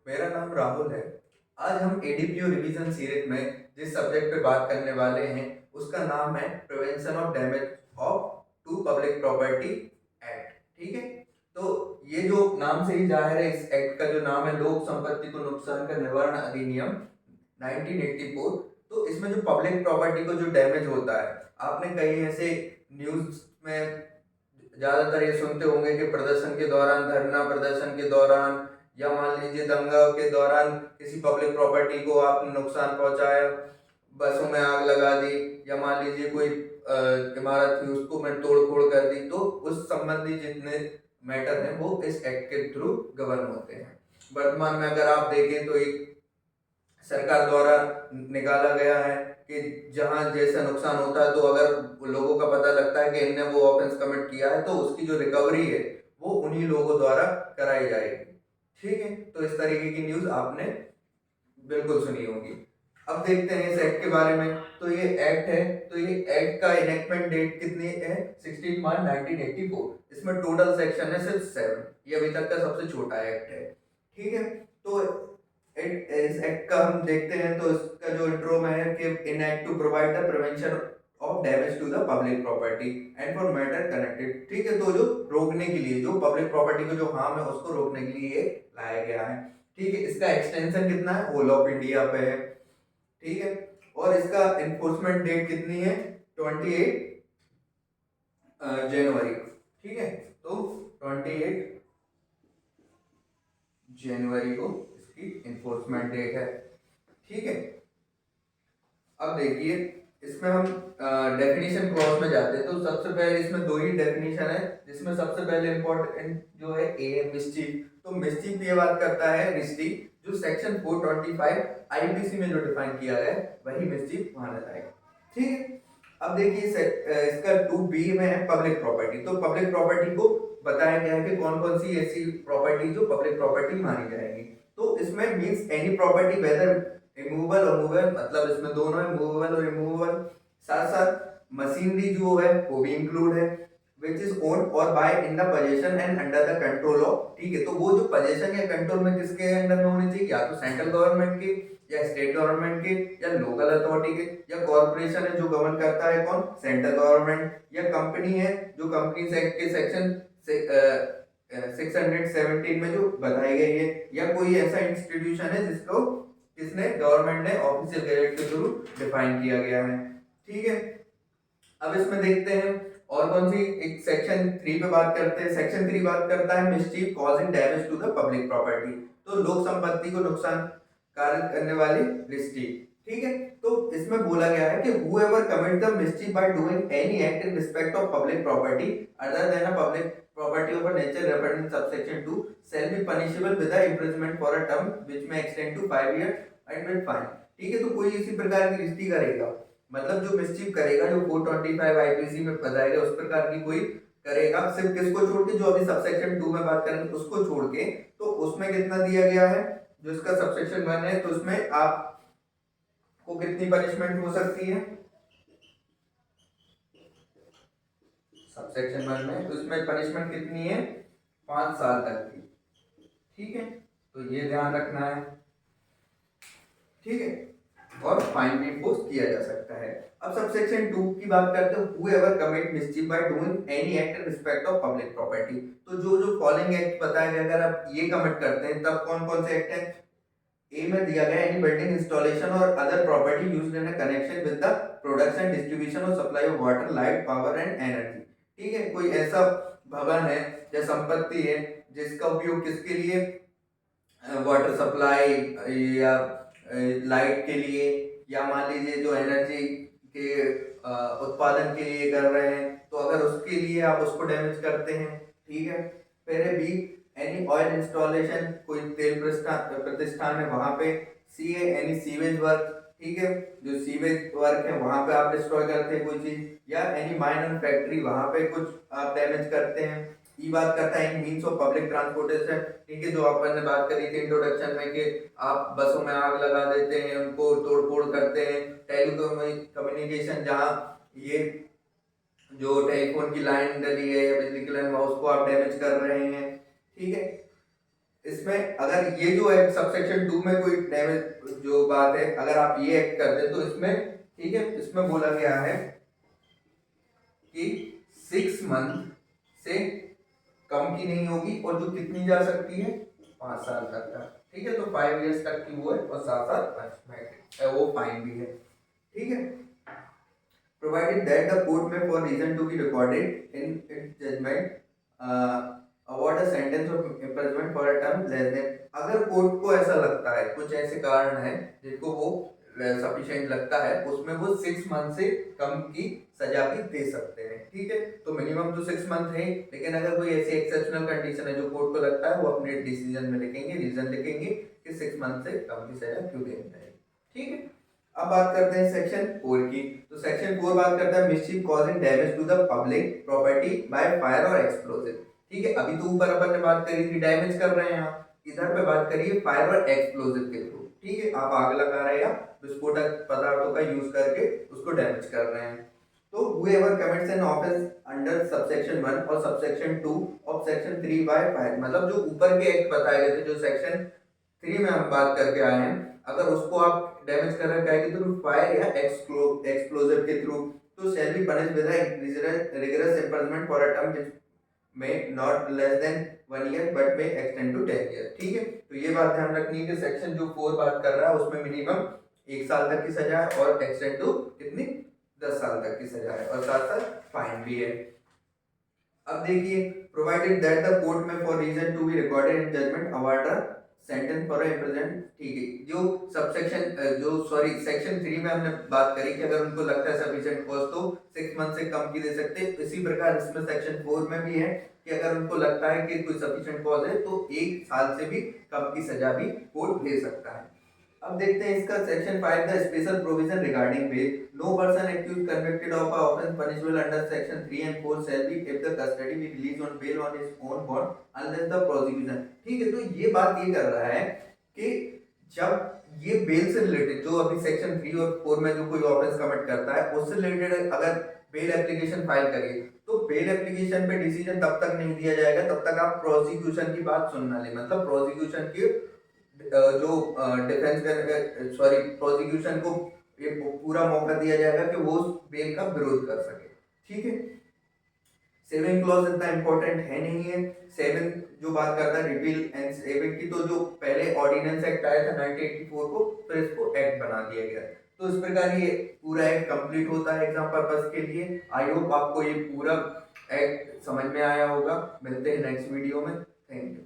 मेरा नाम राहुल है। आज हम एडीपीओ रिवीजन सीरीज में जिस सब्जेक्ट पे बात करने वाले हैं उसका नाम है prevention of damage of to public property act. ठीक है, तो ये जो नाम से ही जाहिर है, इस एक्ट का जो नाम है लोक संपत्ति को नुकसान का निवारण अधिनियम 1984। तो इसमें जो पब्लिक प्रॉपर्टी को जो डैमेज होता है, आपने कहीं ऐसे न्यूज में ज्यादातर ये सुनते होंगे कि प्रदर्शन के दौरान, धरना प्रदर्शन के दौरान, या मान लीजिए दंगा के दौरान किसी पब्लिक प्रॉपर्टी को आपने नुकसान पहुंचाया, बसों में आग लगा दी, या मान लीजिए कोई इमारत थी उसको मैं तोड़ फोड़ कर दी, तो उस संबंधी जितने मैटर हैं वो इस एक्ट के थ्रू गवर्न होते हैं। वर्तमान में अगर आप देखें तो एक सरकार द्वारा निकाला गया है कि जहां जैसा नुकसान होता है, तो अगर लोगों का पता लगता है कि इनने वो ऑफेंस कमिट किया है, तो उसकी जो रिकवरी है वो उन्हीं लोगों द्वारा कराई जाएगी। ठीक है, तो इस तरीके की न्यूज आपने बिल्कुल सुनी होगी। अब देखते हैं इस एक्ट के बारे में। तो ये एक्ट है, तो ये एक्ट का इनेक्टमेंट डेट कितनी है? 16 मार्च 1984। इसमें टोटल सेक्शन है सिर्फ 7। ये अभी तक का सबसे छोटा एक्ट है। ठीक है, तो इस एक्ट का हम देखते हैं तो इसका जो इंट्रो में है कि an act to provide the prevention of damage to the public property and for matter connected. ठीक है, तो जो रोकने के लिए, जो पब्लिक प्रॉपर्टी को जो हार्म है उसको रोकने के लिए ये लाया गया है। ठीक है, इसका एक्सटेंशन कितना है? होल ऑफ इंडिया पे है। ठीक है, और इसका इन्फोर्समेंट डेट कितनी है? 28 जनवरी। ठीक है, तो 28 जनवरी को इसकी इन्फोर्समेंट डेट है। ठीक है, अब देखिए इसमें हम डेफिनेशन क्लॉज में जाते हैं। तो सबसे पहले इसमें दो ही डेफिनेशन है, जिसमें सबसे पहले इंपॉर्टेंट जो है ए है मिसचीफ। तो मिसचीफ ये बात करता है रिश्ती, जो सेक्शन 425 आईपीसी में जो डिफाइन किया गया है वही मिसचीफ माना जाएगा। ठीक है, अब देखिए इसका 2B में है पब्लिक प्रॉपर्टी। तो पब्लिक प्रॉपर्टी को बताया गया है कि कौन कौन सी ऐसी प्रॉपर्टी जो पब्लिक प्रॉपर्टी मानी जाएगी। तो इसमें means any property whether removal और मूवेबल, मतलब इसमें दोनों है, मूवेबल और रिमूवेबल। साथ साथ मशीनरी जो है वो भी इंक्लूड है, विच इज ओन्ड और by in the position and under the control of. ठीक है, तो वो जो पोजीशन या कंट्रोल में किसके अंडर में होनी चाहिए? या तो सेंट्रल गवर्नमेंट के, या स्टेट गवर्नमेंट के, या लोकल अथॉरिटी के, या कॉर्पोरेशन है जो गवर्न करता है कौन? सेंट्रल गवर्नमेंट, या कंपनी है जो कंपनीज एक्ट के सेक्शन 617 में जो बताई गई है, या कोई ऐसा इंस्टीट्यूशन है जिसको किसने? गवर्नमेंट ने ऑफिशियल गैजेट के थ्रू डिफाइन किया गया है। ठीक है, अब इसमें देखते हैं और कौन सी। एक सेक्शन 3 पे बात करते हैं। सेक्शन 3 बात करता है mischief causing damage to the public property. तो लोक संपत्ति को नुकसान कारण करने वाली रिश्ती। ठीक है, तो इसमें बोला गया है कि whoever commit the mischief by doing any act in respect of public property other than a public property of a nature referred in subsection 2 shall be punishable with the imprisonment for a term which may extend to 5 years and with fine। ठीक है, तो कोई इसी प्रकार की रिश्ती करेगा, मतलब जो मिसचीफ करेगा, जो 425 आईपीसी में बताएगा उस प्रकार की कोई करेगा, सिर्फ किसको छोड़ के? जो अभी सबसेक्शन 2 में बात करेंगे उसको छोड़ के। तो उसमें कितना दिया गया है? जो इसका सबसेक्शन 1 है, तो उसमें आप को कितनी पनिशमेंट हो सकती है? सबसेक्शन 1 में तो इसमें पनिशमेंट कितनी है? 5 साल तक की। ठीक है, तो ये ध्यान रखना है। ठीक है, और फाइन भी इम्पोज किया जा सकता है। अब सबसेक्शन 2 की बात करते हैं, whoever commit mischief by doing any act in respect of public property। तो जो जो फॉलोइंग एक्ट बताया गया, अगर आप ये कमिट करते हैं तब कौन कौन से एक्ट है? ए में दिया गया एनी बिल्डिंग इंस्टॉलेशन और other property used in connection with the production, distribution और supply of water, light, power and energy. ठीक है, कोई ऐसा भवन है या संपत्ति है जिसका उपयोग किसके लिए? वाटर सप्लाई या लाइट के लिए, या मान लीजिए जो एनर्जी के उत्पादन के लिए कर रहे हैं, तो अगर उसके लिए आप उसको डैमेज करते हैं। ठीक है, फिर है बी एनी ऑयल इंस्टॉलेशन, कोई तेल प्रतिष्ठान है वहां पे। सी है एनी सीवेज वर्क। ठीक है, जो सीवेज वर्क है वहां पे आप डिस्ट्रॉय करते हैं कोई चीज, या एनी माइन एंड फैक्ट्री, वहां पे कुछ आप डैमेज करते हैं। ये बात करता है मीन्स ऑफ पब्लिक ट्रांसपोर्टेशन। ठीक है, जो अपन ने बात करी थी इंट्रोडक्शन में कि आप बसों में आग लगा देते हैं, उनको तोड़ फोड़ करते हैं। टेलीकम्युनिकेशन, जहाँ ये जो टेलीफोन की लाइन डली है या बिजली की लाइन, उसको आप डैमेज कर रहे हैं। ठीक है, इसमें अगर ये जो है सबसेक्शन 2 में कोई डैमेज जो बात है, अगर आप ये एक्ट कर दे तो इसमें, ठीक है, इसमें बोला गया है कि 6 मंथ से कम की नहीं होगी, और जो कितनी जा सकती है 5 साल तक का, ठीक है। तो 5 इयर्स तक की वो है, और साथ साथ पनिशमेंट वो फाइन भी है, ठीक है। Provided that the court may for reason to be recorded in its judgment award a sentence of imprisonment for a term less than, अगर कोर्ट को ऐसा लगता है, कुछ ऐसे कारण है जिनको वो सफिशिएंट लगता है, उसमें वो 6 मंथ से कम की सजा भी दे सकते हैं, ठीक है। तो मिनिमम तो 6 मंथ है, लेकिन अगर कोई ऐसी एक्सेप्शनल कंडीशन है जो कोर्ट को लगता है, वो अपने डिसीजन में लिखेंगे, रीजन लिखेंगे कि 6 मंथ से कम की सजा क्यों देनी चाहिए, ठीक है। अब बात करते हैं सेक्शन 4 की। तो सेक्शन 4 बात करता है mischief causing damage to the public property by fire और एक्सप्लोसिव, ठीक है। अभी तो ऊपर अपन ने बात करी थी डैमेज कर रहे हैं आप, इधर पे बात करिए फायर और एक्सप्लोसिव के थ्रू, ठीक है। आप आग लगा रहे हैं या विस्फोटक पदार्थों का यूज करके उसको डैमेज कर रहे हैं। तो whoever commits an offense under subsection 1 और subsection 2 of section 3 by fire, मतलब जो ऊपर के एक्ट बताए गए थे, जो सेक्शन 3 में हम बात करके आए हैं, अगर उसको आप डैमेज कर रहे हैं के थ्रू, फायर या एक्सप्लोजिव के थ्रू, तो shall be punished with rigorous imprisonment for a term which may not less than 1 year but may extend to 10 year, ठीक है। तो ये बात ध्यान रखनी है कि सेक्शन जो 4 बात कर रहा है उसमें मिनिमम 1 साल तक की सजा है, और एक्सटेंड टू कितनी 10 साल तक की सजा है, और साथ साथ फाइन भी है। अब देखिए, प्रोवाइडेड दैट द कोर्ट में for reason to be recorded in judgment award a sentence for imprison, ठीक है। जो सबसेक्शन जो सॉरी सेक्शन 3 में हमने बात करी कि अगर उनको लगता है सफिशिएंट कॉज तो 6 मंथ से कम की दे सकते हैं, इसी प्रकार इसमें सेक्शन 4 में भी है कि अगर उनको लगता है कि कोई सफिशिएंट कॉज है तो 1 साल से भी कम की सजा भी कोर्ट दे सकता है। अब देखते हैं इसका section 5 the special provision regarding bail, no person accused convicted of a offence punishable under section 3 and 4 shall be if the custody be release on bail on his own bond unless the prosecution, ठीक है। तो ये बात ये कर रहा है कि जब ये बेल से रिलेटेड जो अभी सेक्शन 3 और 4 में जो कोई ऑफेंस कमिट करता है उससे रिलेटेड अगर बेल एप्लीकेशन फाइल करिए, तो बेल एप्लीकेशन पे डिसीजन तब तक नहीं दिया जाएगा तब तक आप प्रोसिक्यूशन की बात सुनना ले, मतलब प्रोसिक्यूशन की जो डिफेंस सॉरी प्रोसिक्यूशन को ये पूरा मौका दिया जाएगा कि वो उस बेल का विरोध कर सके, ठीक है। सेविंग क्लॉज इतना इंपॉर्टेंट है नहीं है। सेवन जो बात करता है रिपील एंड सेविंग की, तो जो पहले ऑर्डिनेंस एक्ट आया था 1984 को, फिर इसको एक्ट बना दिया गया, तो इस प्रकार ये पूरा एक्ट कंप्लीट होता है एग्जाम पर्पस के लिए। आई होप आपको ये पूरा एक्ट समझ में आया होगा। मिलते हैं नेक्स्ट वीडियो में। Thank you.